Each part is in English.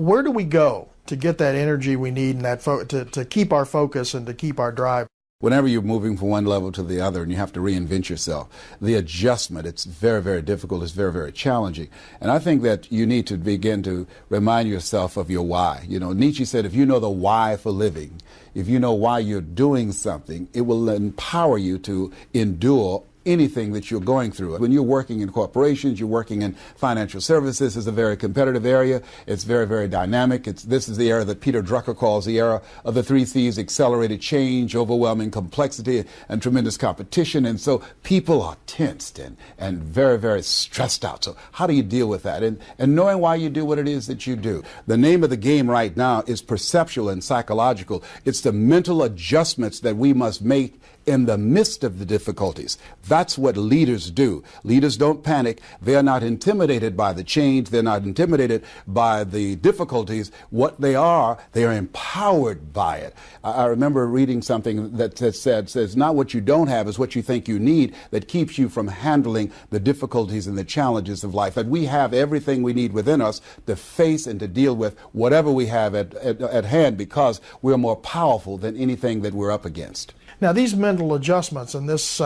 where do we go to get that energy we need and that to keep our focus and to keep our drive? Whenever you're moving from one level to the other and you have to reinvent yourself, the adjustment, it's very, very difficult. It's very, very challenging. And I think that you need to begin to remind yourself of your why. You know, Nietzsche said, if you know the why for living, if you know why you're doing something, it will empower you to endure anything that you're going through. When you're working in corporations, you're working in financial services, it's a very competitive area. It's very, very dynamic. This is the era that Peter Drucker calls the era of the 3 C's: accelerated change, overwhelming complexity, and tremendous competition. And so people are tensed and very, very stressed out. So how do you deal with that? And knowing why you do what it is that you do. The name of the game right now is perceptual and psychological. It's the mental adjustments that we must make in the midst of the difficulties. That's what leaders do. Leaders don't panic. They're not intimidated by the change. They're not intimidated by the difficulties. What they are empowered by it. I remember reading something that says not what you don't have is what you think you need that keeps you from handling the difficulties and the challenges of life. That we have everything we need within us to face and to deal with whatever we have at hand, because we're more powerful than anything that we're up against. Now, these mental adjustments and this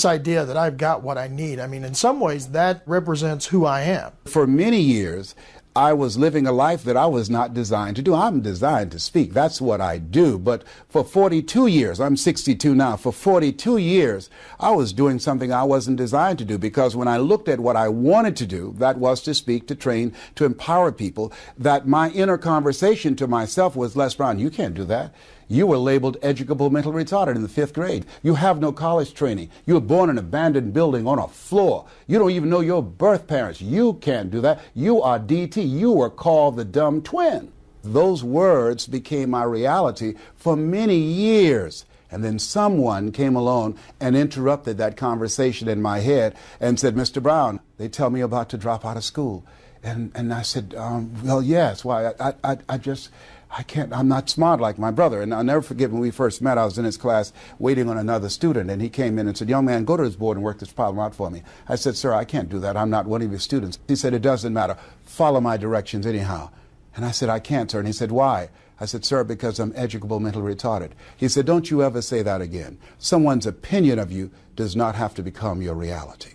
idea that I've got what I need, I mean, in some ways that represents who I am. For many years, I was living a life that I was not designed to do. I'm designed to speak. That's what I do. But for 42 years, I'm 62 now, for 42 years, I was doing something I wasn't designed to do, because when I looked at what I wanted to do, that was to speak, to train, to empower people, that my inner conversation to myself was, Les Brown, you can't do that. You were labeled educable mental retarded in the 5th grade. You have no college training. You were born in an abandoned building on a floor. You don't even know your birth parents. You can't do that. You are DT. You were called the dumb twin. Those words became my reality for many years. And then someone came along and interrupted that conversation in my head and said, Mr. Brown, they tell me about to drop out of school. And I said, well, yes. Why? I can't, I'm not smart like my brother. And I'll never forget when we first met, I was in his class waiting on another student, and he came in and said, young man, go to his board and work this problem out for me. I said, sir, I can't do that. I'm not one of your students. He said, it doesn't matter. Follow my directions anyhow. And I said, I can't, sir. And he said, why? I said, sir, because I'm educable mental retarded. He said, don't you ever say that again. Someone's opinion of you does not have to become your reality.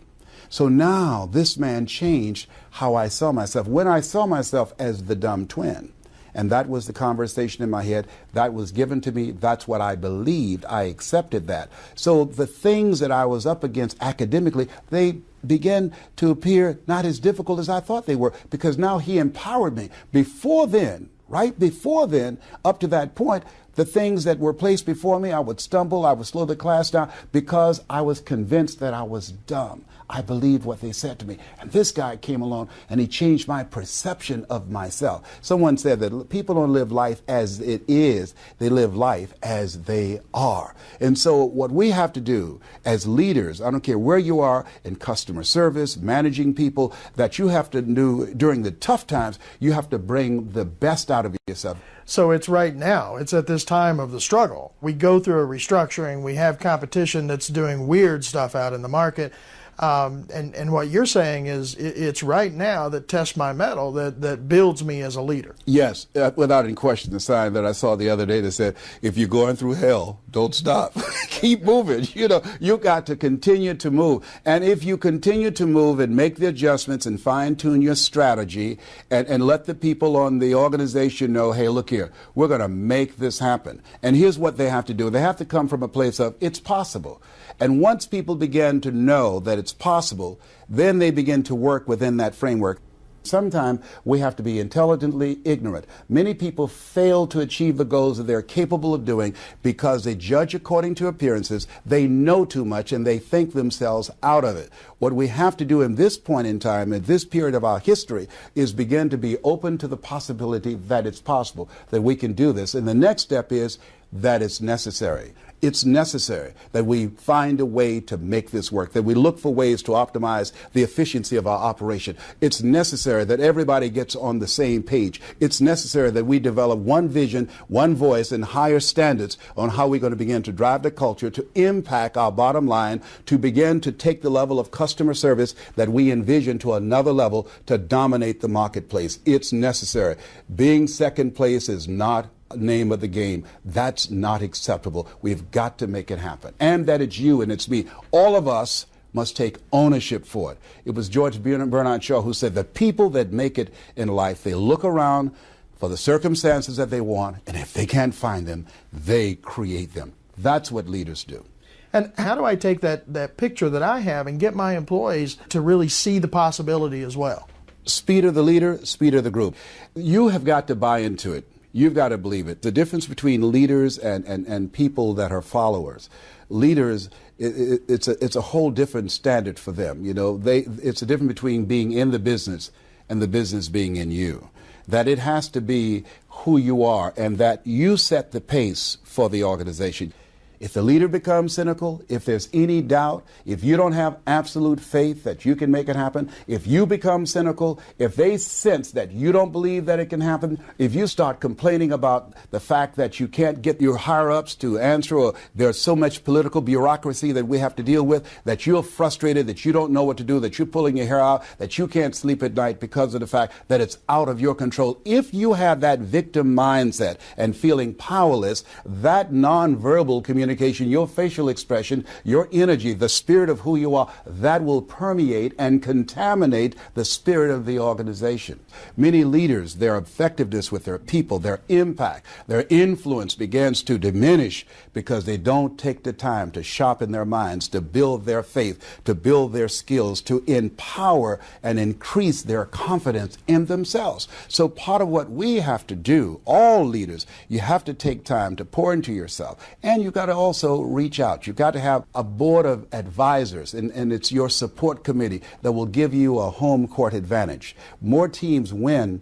So now this man changed how I saw myself. When I saw myself as the dumb twin, and that was the conversation in my head. That was given to me. That's what I believed. I accepted that. So the things that I was up against academically, they began to appear not as difficult as I thought they were, because now he empowered me. Before then, right before then, up to that point, the things that were placed before me, I would stumble, I would slow the class down because I was convinced that I was dumb. I believed what they said to me. And this guy came along and he changed my perception of myself. Someone said that people don't live life as it is, they live life as they are. And so what we have to do as leaders, I don't care where you are in customer service, managing people, that you have to do during the tough times, you have to bring the best out of yourself. So it's right now, it's at this time of the struggle. We go through a restructuring, we have competition that's doing weird stuff out in the market. And what you're saying is it's right now that tests my mettle, that builds me as a leader. Yes, without any question. The sign that I saw the other day that said, if you're going through hell, don't stop. Keep moving. You know, you got to continue to move. And if you continue to move and make the adjustments and fine-tune your strategy and let the people on the organization know, hey, look here, we're going to make this happen. And here's what they have to do. They have to come from a place of, it's possible. And once people begin to know that it's possible, then they begin to work within that framework. Sometimes we have to be intelligently ignorant. Many people fail to achieve the goals that they're capable of doing because they judge according to appearances, they know too much, and they think themselves out of it. What we have to do in this point in time, at this period of our history, is begin to be open to the possibility that it's possible, that we can do this. And the next step is that it's necessary. It's necessary that we find a way to make this work, that we look for ways to optimize the efficiency of our operation. It's necessary that everybody gets on the same page. It's necessary that we develop one vision, one voice, and higher standards on how we're going to begin to drive the culture, to impact our bottom line, to begin to take the level of customer service that we envision to another level to dominate the marketplace. It's necessary. Being second place is not name of the game. That's not acceptable. We've got to make it happen. And that it's you and it's me. All of us must take ownership for it. It was George Bernard Shaw who said, the people that make it in life, they look around for the circumstances that they want, and if they can't find them, they create them. That's what leaders do. And how do I take that picture that I have and get my employees to really see the possibility as well? Speed of the leader, speed of the group. You have got to buy into it. You've got to believe it. The difference between leaders and people that are followers. Leaders, it's a whole different standard for them. You know, it's a difference between being in the business and the business being in you. That it has to be who you are and that you set the pace for the organization. If the leader becomes cynical, if there's any doubt, if you don't have absolute faith that you can make it happen, if you become cynical, if they sense that you don't believe that it can happen, if you start complaining about the fact that you can't get your higher-ups to answer, or there's so much political bureaucracy that we have to deal with, that you're frustrated, that you don't know what to do, that you're pulling your hair out, that you can't sleep at night because of the fact that it's out of your control. If you have that victim mindset and feeling powerless, that nonverbal communication, your facial expression, your energy, the spirit of who you are, that will permeate and contaminate the spirit of the organization. Many leaders, their effectiveness with their people, their impact, their influence begins to diminish because they don't take the time to sharpen their minds, to build their faith, to build their skills, to empower and increase their confidence in themselves. So part of what we have to do, all leaders, you have to take time to pour into yourself, and you've got to also reach out. You've got to have a board of advisors, and it's your support committee that will give you a home court advantage. More teams win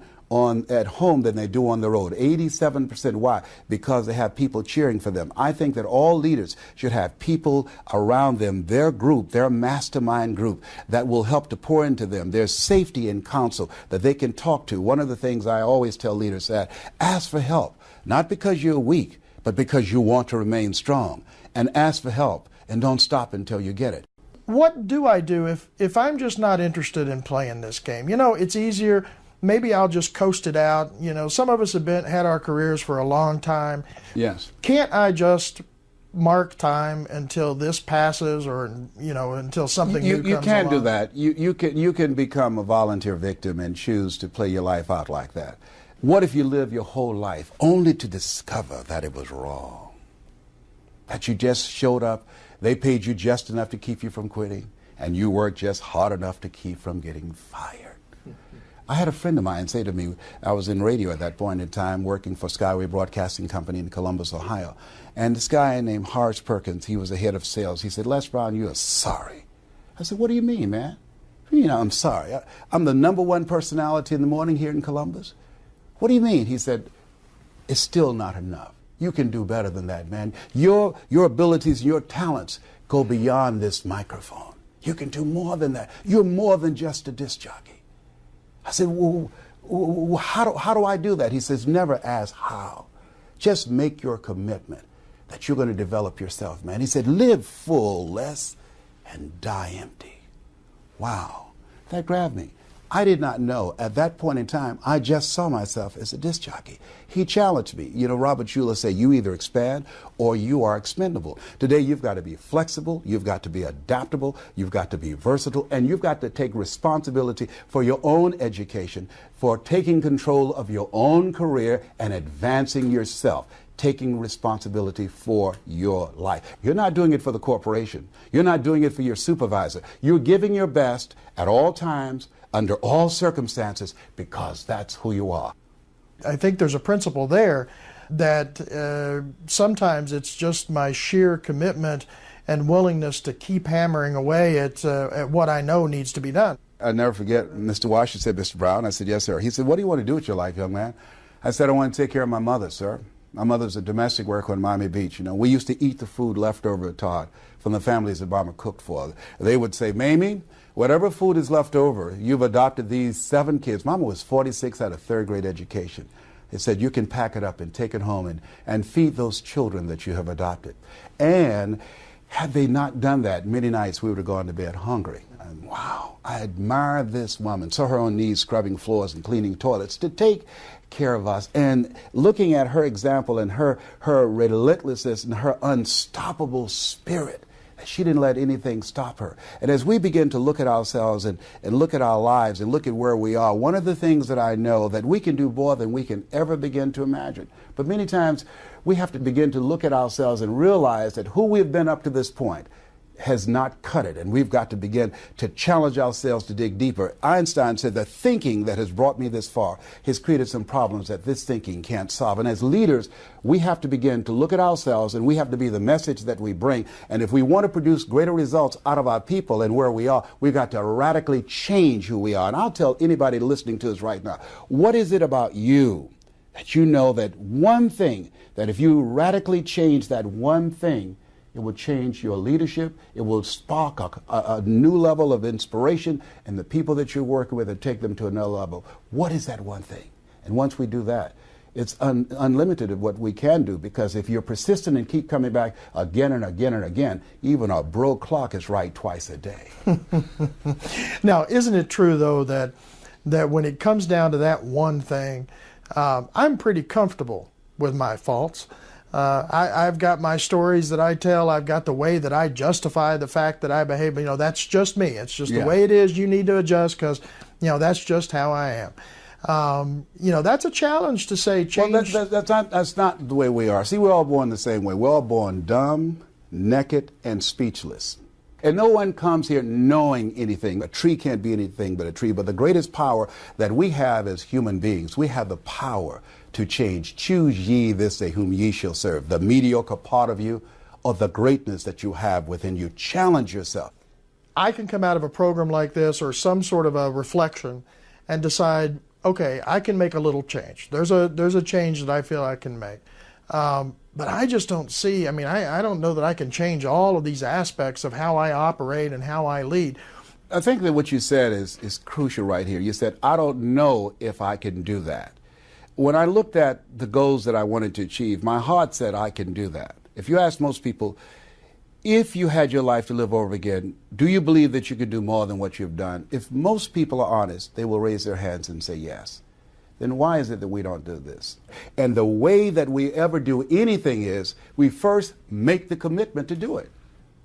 at home than they do on the road. 87%. Why? Because they have people cheering for them. I think that all leaders should have people around them, their group, their mastermind group, that will help to pour into them. There's safety and counsel that they can talk to. One of the things I always tell leaders is that ask for help, not because you're weak, but because you want to remain strong. And ask for help, and don't stop until you get it. What do I do if I'm just not interested in playing this game? You know, it's easier. Maybe I'll just coast it out. You know, some of us have had our careers for a long time. Yes. Can't I just mark time until this passes, or, you know, until something new comes along? You can do that. You can become a volunteer victim and choose to play your life out like that. What if you live your whole life only to discover that it was wrong? That you just showed up, they paid you just enough to keep you from quitting, and you worked just hard enough to keep from getting fired. I had a friend of mine say to me, I was in radio at that point in time, working for Skyway Broadcasting Company in Columbus, Ohio, and this guy named Horace Perkins, he was the head of sales. He said, Les Brown, you are sorry. I said, what do you mean, man? You know, I'm sorry. I'm the #1 personality in the morning here in Columbus. What do you mean? He said, it's still not enough. You can do better than that, man. Your abilities, your talents go beyond this microphone. You can do more than that. You're more than just a disc jockey. I said, well, how do I do that? He says, never ask how. Just make your commitment that you're going to develop yourself, man. He said, live full, Les, and die empty. Wow, that grabbed me. I did not know at that point in time, I just saw myself as a disc jockey. He challenged me. You know, Robert Schuller said, you either expand or you are expendable. Today, you've got to be flexible, you've got to be adaptable, you've got to be versatile, and you've got to take responsibility for your own education, for taking control of your own career and advancing yourself. Taking responsibility for your life. You're not doing it for the corporation. You're not doing it for your supervisor. You're giving your best at all times, under all circumstances, because that's who you are. I think there's a principle there that sometimes it's just my sheer commitment and willingness to keep hammering away at what I know needs to be done. I'll never forget, Mr. Washington said, Mr. Brown, I said, yes, sir. He said, what do you want to do with your life, young man? I said, I want to take care of my mother, sir. My mother's a domestic worker in Miami Beach. You know, we used to eat the food left over, Todd, from the families that Mama cooked for. They would say, Mamie, whatever food is left over, you've adopted these 7 kids. Mama was 46, had a 3rd grade education. They said, you can pack it up and take it home and feed those children that you have adopted. And had they not done that, many nights we would have gone to bed hungry. And wow, I admire this woman. Saw her on knees scrubbing floors and cleaning toilets to take care of us. And looking at her example and her relentlessness and her unstoppable spirit, she didn't let anything stop her. And as we begin to look at ourselves and look at our lives and look at where we are, one of the things that I know that we can do more than we can ever begin to imagine. But many times we have to begin to look at ourselves and realize that who we've been up to this point has not cut it, and we've got to begin to challenge ourselves to dig deeper. Einstein said the thinking that has brought me this far has created some problems that this thinking can't solve. And as leaders, we have to begin to look at ourselves, and we have to be the message that we bring. And if we want to produce greater results out of our people and where we are, we've got to radically change who we are. And I'll tell anybody listening to us right now, what is it about you that you know that one thing, that if you radically change that one thing, it will change your leadership. It will spark a new level of inspiration in the people that you're working with and take them to another level. What is that one thing? And once we do that, it's unlimited of what we can do, because if you're persistent and keep coming back again and again and again, even a broke clock is right twice a day. Now, isn't it true, though, that when it comes down to that one thing, I'm pretty comfortable with my faults. I've got my stories that I tell. I've got the way that I justify the fact that I behave. But, that's just me. It's just the way it is. You need to adjust because, that's just how I am. That's a challenge to say change. Well, that's not the way we are. See, we're all born the same way. We're all born dumb, naked, and speechless. And no one comes here knowing anything. A tree can't be anything but a tree. But the greatest power that we have as human beings, we have the power to change. Choose ye this day whom ye shall serve, the mediocre part of you or the greatness that you have within you. Challenge yourself. I can come out of a program like this or some sort of a reflection and decide, okay, I can make a little change. There's a change that I feel I can make. But I just don't see, I don't know that I can change all of these aspects of how I operate and how I lead. I think that what you said is crucial right here. You said, I don't know if I can do that. When I looked at the goals that I wanted to achieve, my heart said I can do that. If you ask most people, if you had your life to live over again, do you believe that you could do more than what you've done? If most people are honest, they will raise their hands and say yes. Then why is it that we don't do this? And the way that we ever do anything is we first make the commitment to do it.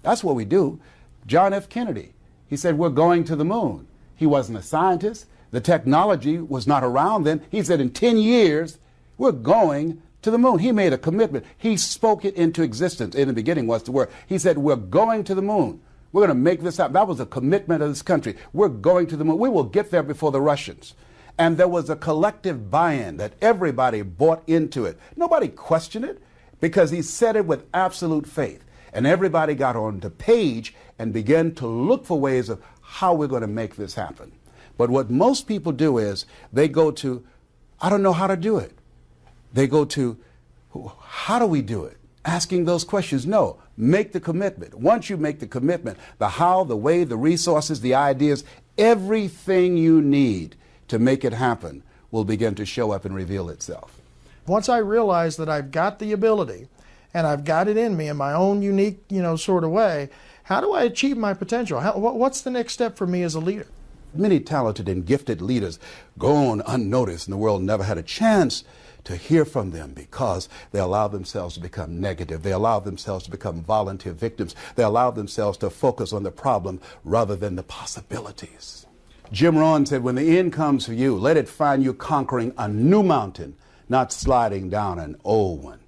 That's what we do. John F. Kennedy, he said, we're going to the moon. He wasn't a scientist. The technology was not around then. He said, in 10 years, we're going to the moon. He made a commitment. He spoke it into existence. In the beginning was the word. He said, we're going to the moon. We're going to make this happen. That was a commitment of this country. We're going to the moon. We will get there before the Russians. And there was a collective buy-in that everybody bought into it. Nobody questioned it because he said it with absolute faith. And everybody got on the page and began to look for ways of how we're going to make this happen. But what most people do is they go to, I don't know how to do it. They go to, how do we do it? Asking those questions. No, make the commitment. Once you make the commitment, the how, the way, the resources, the ideas, everything you need to make it happen will begin to show up and reveal itself. Once I realize that I've got the ability and I've got it in me in my own unique, sort of way, how do I achieve my potential? What's the next step for me as a leader? Many talented and gifted leaders go on unnoticed, and the world never had a chance to hear from them because they allow themselves to become negative. They allow themselves to become volunteer victims. They allow themselves to focus on the problem rather than the possibilities. Jim Rohn said, when the end comes for you, let it find you conquering a new mountain, not sliding down an old one.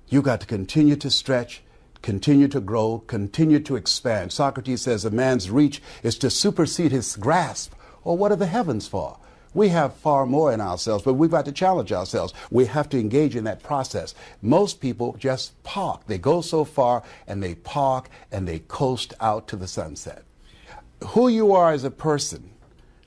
You got to continue to stretch, continue to grow, continue to expand. Socrates says a man's reach is to supersede his grasp. Or what are the heavens for? We have far more in ourselves, but we've got to challenge ourselves. We have to engage in that process. Most people just park. They go so far and they park and they coast out to the sunset. Who you are as a person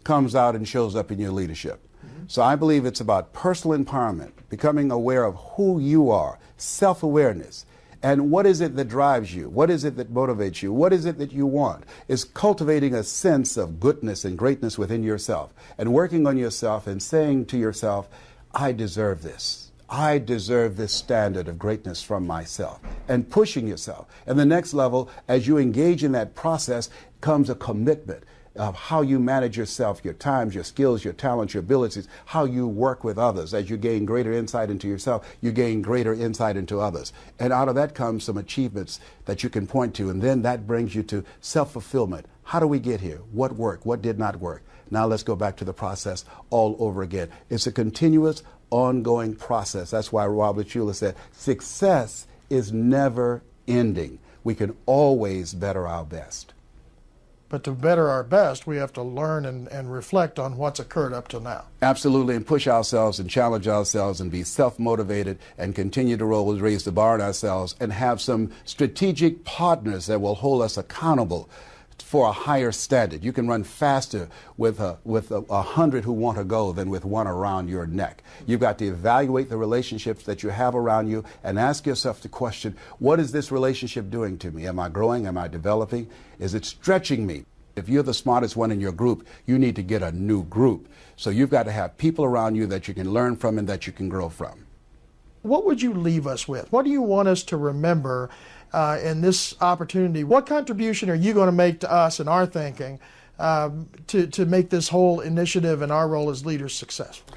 comes out and shows up in your leadership. So I believe it's about personal empowerment, becoming aware of who you are, self-awareness. And what is it that drives you? What is it that motivates you? What is it that you want? Is cultivating a sense of goodness and greatness within yourself and working on yourself and saying to yourself, I deserve this. I deserve this standard of greatness from myself, and pushing yourself. And the next level, as you engage in that process, comes a commitment of how you manage yourself, your times, your skills, your talents, your abilities, how you work with others. As you gain greater insight into yourself, you gain greater insight into others. And out of that comes some achievements that you can point to. And then that brings you to self-fulfillment. How do we get here? What worked? What did not work? Now let's go back to the process all over again. It's a continuous, ongoing process. That's why Robert Schuller said, success is never ending. We can always better our best. But to better our best, we have to learn and reflect on what's occurred up till now. Absolutely, and push ourselves and challenge ourselves and be self-motivated and continue to raise the bar on ourselves and have some strategic partners that will hold us accountable for a higher standard. You can run faster with 100 who want to go than with one around your neck. You've got to evaluate the relationships that you have around you and ask yourself the question, what is this relationship doing to me? Am I growing? Am I developing? Is it stretching me? If you're the smartest one in your group, you need to get a new group. So you've got to have people around you that you can learn from and that you can grow from. What would you leave us with? What do you want us to remember in this opportunity? What contribution are you going to make to us in our thinking to make this whole initiative and our role as leaders successful?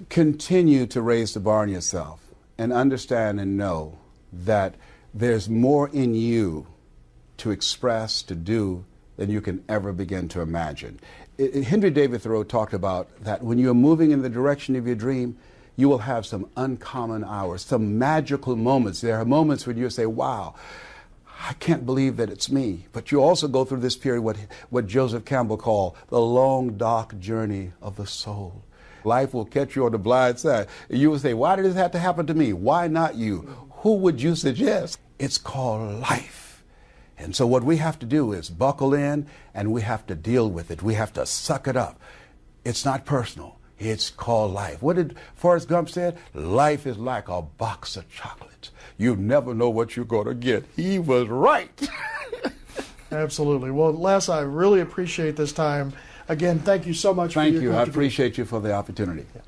Continue to raise the bar on yourself and understand and know that there's more in you to express, to do, than you can ever begin to imagine. Henry David Thoreau talked about that when you're moving in the direction of your dream, you will have some uncommon hours, some magical moments. There are moments when you say, wow, I can't believe that it's me. But you also go through this period, what Joseph Campbell called the long, dark journey of the soul. Life will catch you on the blind side. You will say, why did this have to happen to me? Why not you? Who would you suggest? It's called life. And so what we have to do is buckle in and we have to deal with it. We have to suck it up. It's not personal. It's called life. What did Forrest Gump say? Life is like a box of chocolates. You never know what you're going to get. He was right. Absolutely. Well, Les, I really appreciate this time. Again, thank you so much for your contribution. Thank you. I appreciate you for the opportunity. Yeah.